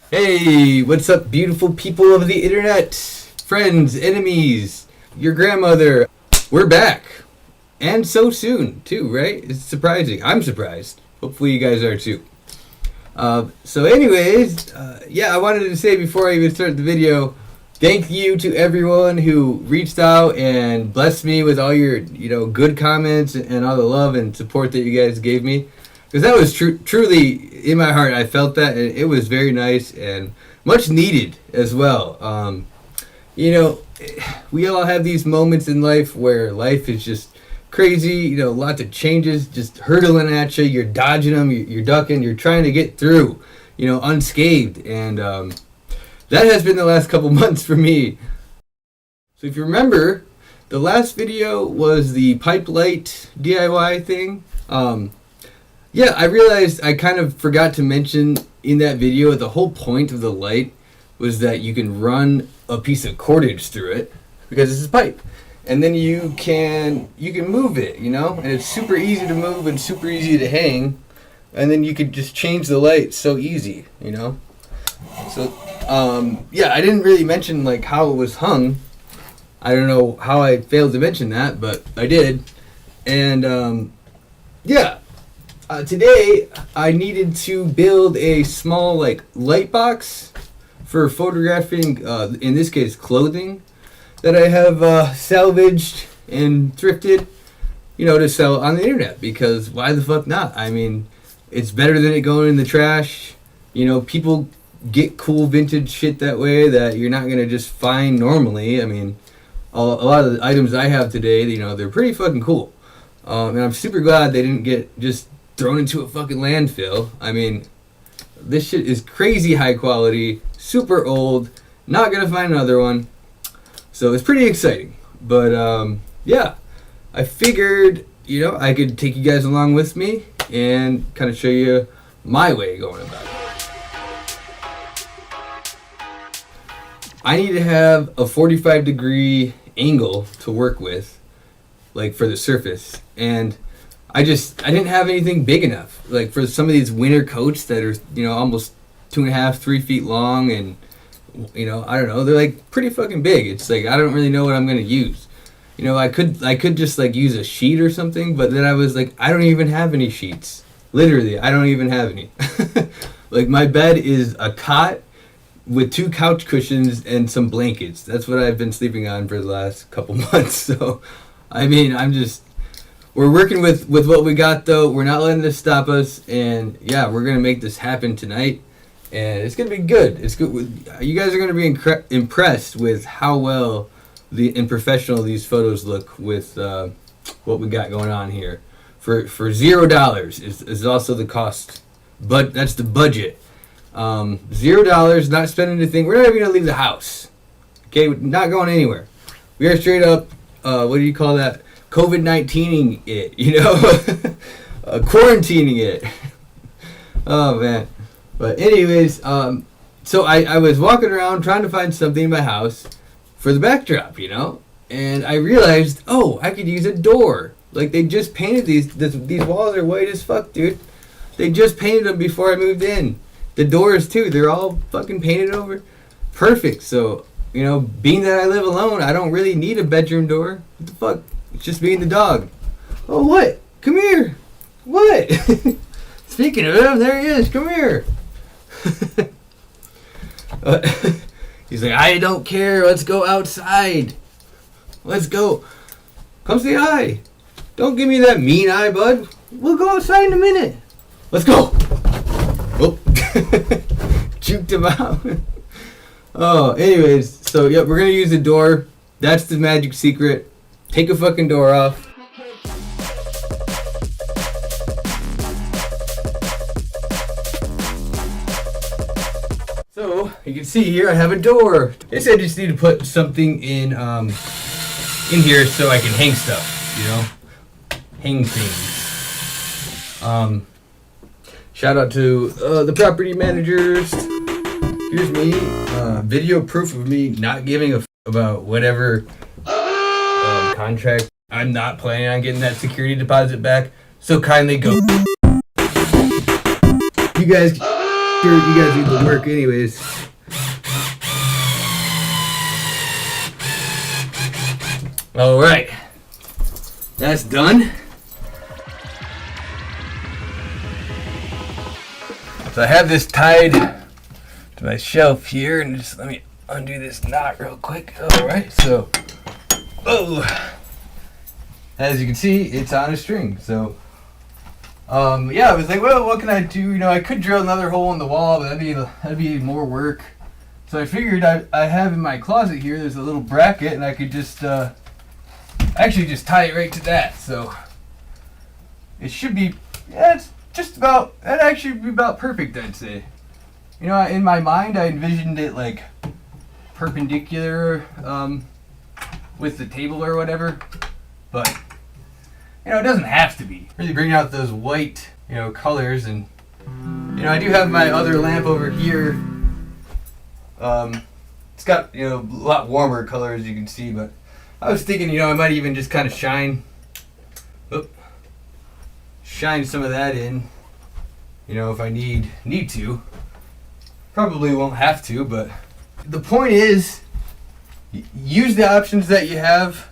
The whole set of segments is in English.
Hey, what's up, beautiful people of the internet? Friends, enemies, your grandmother. We're back. And so soon, too, right? It's surprising. I'm surprised. Hopefully, you guys are too. I wanted to say before I even start the video, thank you to everyone who reached out and blessed me with all your, good comments and all the love and support that you guys gave me. Because that was truly in my heart. I felt that, and it was very nice and much needed as well. We all have these moments in life where life is just crazy. Lots of changes just hurtling at you. You're dodging them. You're ducking. You're trying to get through. Unscathed. And that has been the last couple months for me. So if you remember, the last video was the pipe light DIY thing. I realized I kind of forgot to mention in that video the whole point of the light was that you can run a piece of cordage through it because it's a pipe. And then you can move it, and it's super easy to move and super easy to hang. And then you could just change the light so easy, So, I didn't really mention like how it was hung. I don't know how I failed to mention that, but I did. And, today I needed to build a small light box for photographing, in this case, clothing that I have salvaged and thrifted, to sell on the internet, because why the fuck not? I mean, it's better than it going in the trash. People get cool vintage shit that way that you're not going to just find normally. I mean, a lot of the items I have today, they're pretty fucking cool. And I'm super glad they didn't get just thrown into a fucking landfill. I mean, this shit is crazy high quality, super old, not gonna find another one. So it's pretty exciting. But I figured, I could take you guys along with me and kind of show you my way of going about it. I need to have a 45-degree angle to work with, for the surface. And I didn't have anything big enough. Like for some of these winter coats that are, almost 2.5, 3 feet long, and I don't know, they're pretty fucking big. It's I don't really know what I'm gonna use. I could just use a sheet or something, but then I was I don't even have any sheets. Literally, I don't even have any. My bed is a cot with 2 couch cushions and some blankets. That's what I've been sleeping on for the last couple months. So, I mean, we're working with what we got, though. We're not letting this stop us. And, we're going to make this happen tonight. And it's going to be good. It's good. You guys are going to be impressed with how well and professional these photos look with what we got going on here. For $0 is also the cost. But that's the budget. $0, not spending anything. We're not even going to leave the house. Okay? We're not going anywhere. We are straight up, what do you call that? COVID-19ing it, quarantining it. Oh, man. But anyways, so I was walking around trying to find something in my house for the backdrop, and I realized, I could use a door. They just painted these walls are white as fuck, dude. They just painted them before I moved in. The doors, too, they're all fucking painted over. Perfect. So, being that I live alone, I don't really need a bedroom door. What the fuck? It's just me and the dog. Oh, what? Come here. What? Speaking of him, there he is. Come here. He's I don't care. Let's go outside. Let's go. Come say hi. Don't give me that mean eye, bud. We'll go outside in a minute. Let's go. Oh. Juked him out. Oh, anyways. So, we're going to use the door. That's the magic secret. Take a fucking door off. So, you can see here I have a door. I said I just need to put something in here so I can hang stuff, Hang things. Shout out to the property managers. Here's me. Video proof of me not giving a about whatever contract. I'm not planning on getting that security deposit back, so kindly go. You guys Sure, you guys need the work anyways. All right, that's done. So I have this tied to my shelf here, and just let me undo this knot real quick. All right, so, as you can see, it's on a string. So, yeah, I was like, well, what can I do? You know, I could drill another hole in the wall, but that'd be more work. So I figured I have in my closet here, there's a little bracket, and I could just actually just tie it right to that. So it should be, yeah, it's just about, that'd actually be about perfect, I'd say. You know, in my mind, I envisioned it like perpendicular with the table or whatever, but you know, it doesn't have to be. Really bring out those white, you know, colors. And you know, I do have my other lamp over here. It's got, you know, a lot warmer color, as you can see, but I was thinking, you know, I might even just kind of shine some of that in, you know, if I need to. Probably won't have to, but the point is, use the options that you have,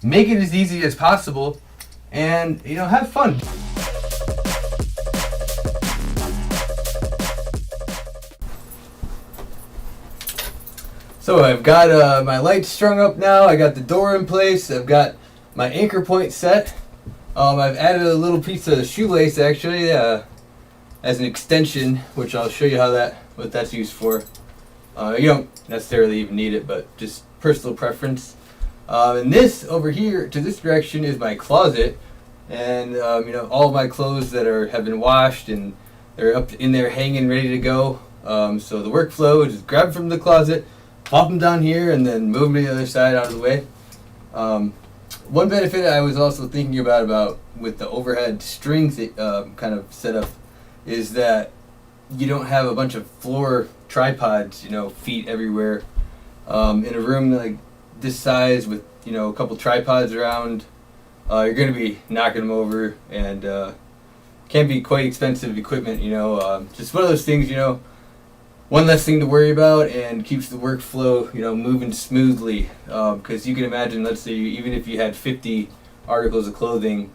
make it as easy as possible, and, you know, have fun. So I've got my lights strung up now. I got the door in place. I've got my anchor point set. I've added a little piece of shoelace actually as an extension, which I'll show you what that's used for. You don't necessarily even need it, but just personal preference. And this over here to this direction is my closet, and you know, all of my clothes that have been washed and they're up in there hanging ready to go. So the workflow is just grab from the closet, pop them down here, and then move them to the other side out of the way. One benefit I was also thinking about with the overhead string kind of setup is that you don't have a bunch of floor tripods, you know, feet everywhere. In a room like this size with, you know, a couple tripods around, you're going to be knocking them over, and can be quite expensive equipment, you know. Just one of those things, you know, one less thing to worry about, and keeps the workflow, you know, moving smoothly. Because you can imagine, let's say, even if you had 50 articles of clothing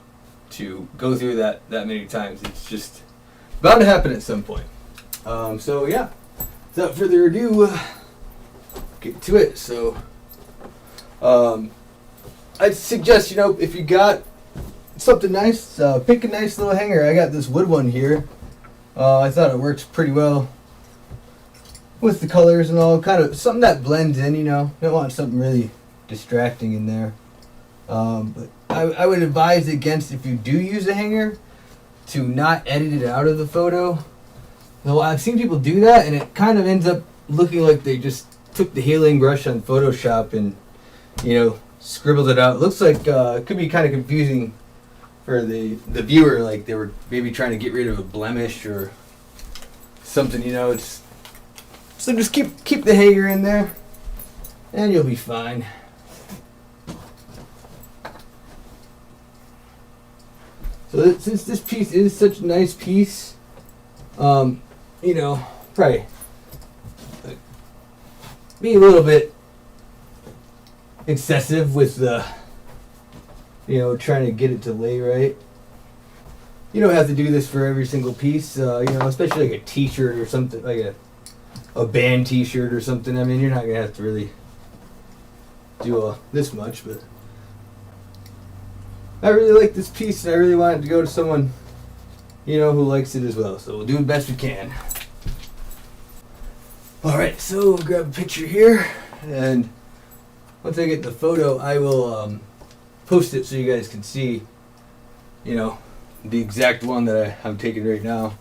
to go through that many times, it's just bound to happen at some point. So yeah, without further ado, get to it. So I'd suggest, you know, if you got something nice, pick a nice little hanger. I got this wood one here. I thought it works pretty well with the colors and all, kind of something that blends in, you know. Don't want something really distracting in there. But I would advise against, if you do use a hanger, to not edit it out of the photo. Though I've seen people do that, and it kind of ends up looking like they just took the healing brush on Photoshop and, you know, scribbled it out. It looks like it could be kind of confusing for the viewer, like they were maybe trying to get rid of a blemish or something, you know. So just keep the hanger in there, and you'll be fine. So since this piece is such a nice piece, you know, probably be a little bit excessive with the, you know, trying to get it to lay right. You don't have to do this for every single piece, you know, especially like a t-shirt or something, like a band t-shirt or something. I mean, you're not going to have to really do this much, but I really like this piece, and I really want it to go to someone, you know, who likes it as well. So we'll do the best we can. Alright, so we'll grab a picture here, and once I get the photo, I will post it so you guys can see, you know, the exact one that I'm taking right now.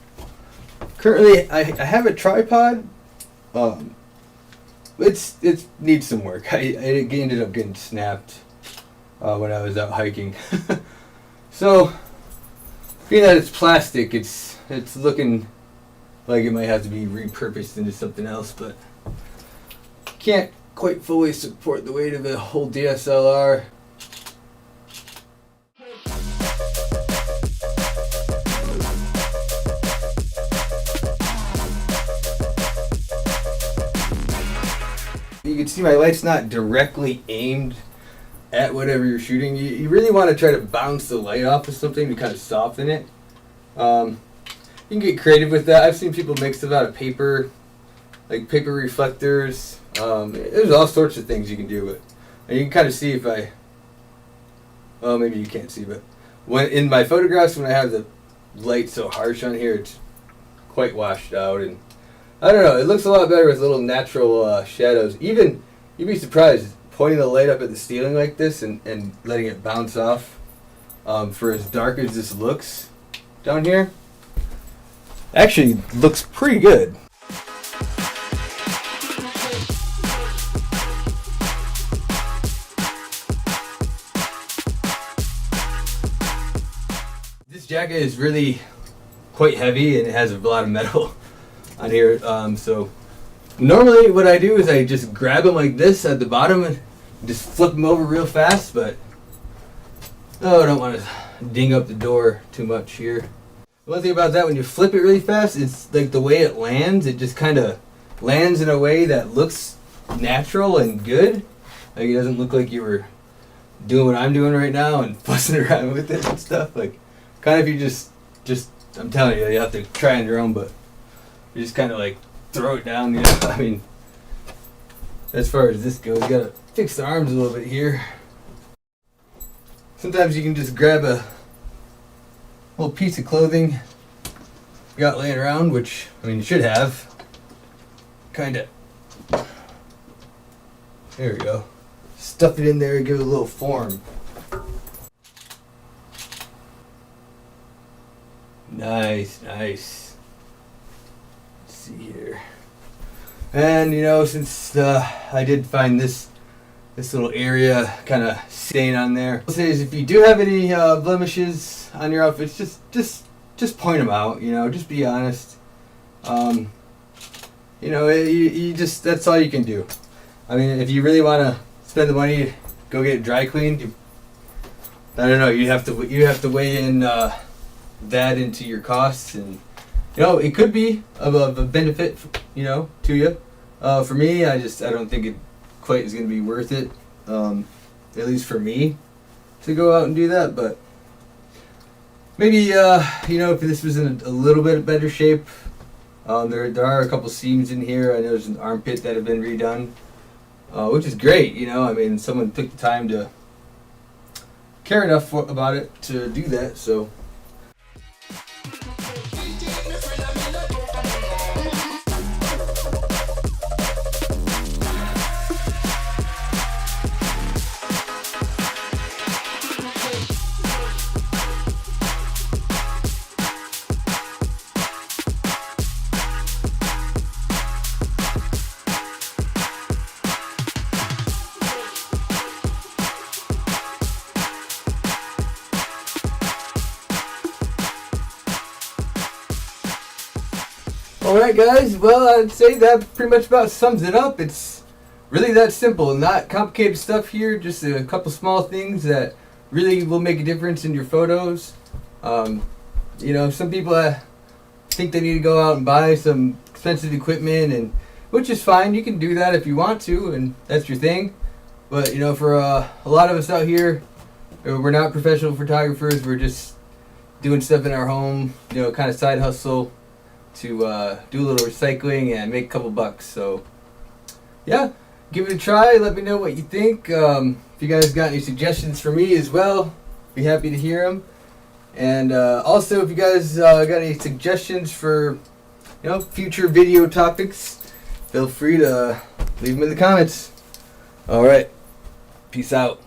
Currently, I have a tripod. It needs some work. It ended up getting snapped when I was out hiking. So, being that it's plastic, it's looking like it might have to be repurposed into something else, but can't quite fully support the weight of a whole DSLR. can see my light's not directly aimed at whatever you're shooting. You really want to try to bounce the light off of something to kind of soften it. You can get creative with that. I've seen people make stuff out of paper, like paper reflectors. There's all sorts of things you can do. But you can kind of see if I... Well, maybe you can't see, but when in my photographs, when I have the light so harsh on here, it's quite washed out. And I don't know, it looks a lot better with little natural shadows. Even, you'd be surprised, pointing the light up at the ceiling like this and letting it bounce off for as dark as this looks down here, actually looks pretty good. This jacket is really quite heavy and it has a lot of metal on here, so normally what I do is I just grab them like this at the bottom and just flip them over real fast, but I don't want to ding up the door too much here. One thing about that, when you flip it really fast, it's like the way it lands, it just kind of lands in a way that looks natural and good. Like it doesn't look like you were doing what I'm doing right now and fussing around with it and stuff. Like kind of, you just I'm telling you, you have to try on your own, but you just kind of like throw it down, you know. I mean, as far as this goes, you gotta fix the arms a little bit here. Sometimes you can just grab a little piece of clothing you got laying around, which, I mean, you should have. Kinda. There we go. Stuff it in there and give it a little form. Nice, nice. Let's see here. And, you know, since I did find this little area kind of stain on there, I'll say is if you do have any blemishes on your outfits, just point them out. You know, just be honest. You know, you just, that's all you can do. I mean, if you really want to spend the money, go get it dry cleaned. I don't know. You have to weigh in that into your costs, and you know, it could be of a benefit, you know, to you. For me, I don't think it quite is going to be worth it, at least for me, to go out and do that. But maybe, you know, if this was in a little bit better shape, there are a couple seams in here. I know there's an armpit that have been redone, which is great. You know, I mean, someone took the time to care enough about it to do that, so. Alright guys, well, I'd say that pretty much about sums it up. It's really that simple, not complicated stuff here, just a couple small things that really will make a difference in your photos. You know, some people think they need to go out and buy some expensive equipment, and which is fine, you can do that if you want to, and that's your thing. But you know, for a lot of us out here, we're not professional photographers, we're just doing stuff in our home, you know, kind of side hustle to do a little recycling and make a couple bucks. So yeah, give it a try, let me know what you think. If you guys got any suggestions for me as well, be happy to hear them. And also, if you guys got any suggestions for, you know, future video topics, feel free to leave them in the comments. Alright, peace out.